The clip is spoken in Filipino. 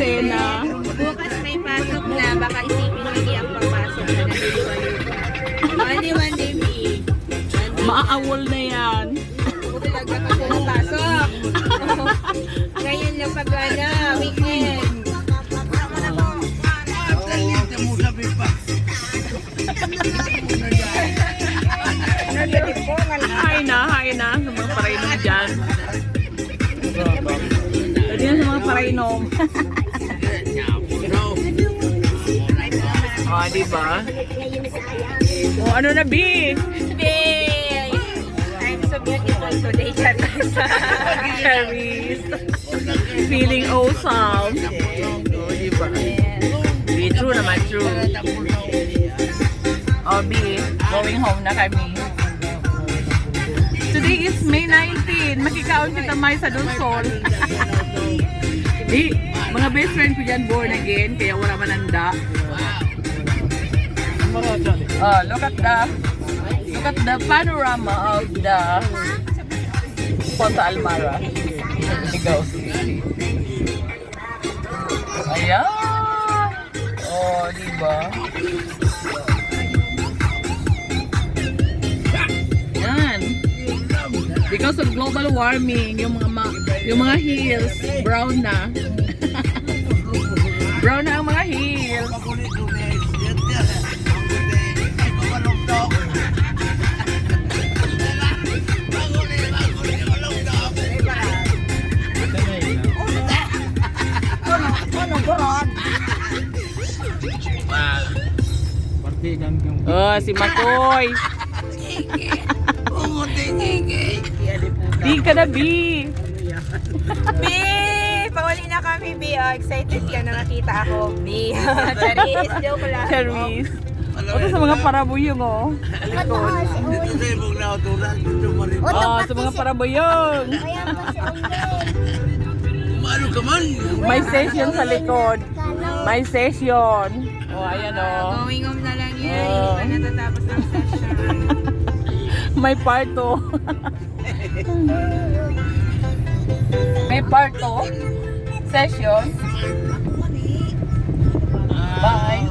eksena. Bukas may pasok na, baka isipin lagi ang papasok na naliliwalo pa. Monday, Monday, me. Maaawol na yan. Talaga ka pumapasok. Ngayon lang pag weekend. Hi na sa mga parainom dyan. Pwede na sa mga parainom. Oh, diba? Oh, ano na, B? Babe! I'm so beautiful today, Cherries. Feeling awesome. Oh, diba? B, true naman, true. Oh, B, going home na kami. Today is May 19. Makikaon kita may sa Dulsol. Di, mga best friend ko dyan born again, kaya wala mananda. Oh, look at the panorama of the Ponta Almara. Ligaw City. Ayan. Oh, diba? Yan. Because of global warming, yung mga hills brown na. Brown na ang mga hills. Oh, si Makoy. Di ka na, B. B! Pawali na kami, B. Oh, excited ka na nakita ako, B. Charis, joke lang. Charis. Ito sa mga parabuyong, oh. Oh, sa mga parabuyong. May session sa likod. May session. Oh, ayan, oh. Going home na lang yan. Hindi pa natatapos ang session. May parto. May parto. Session. Bye.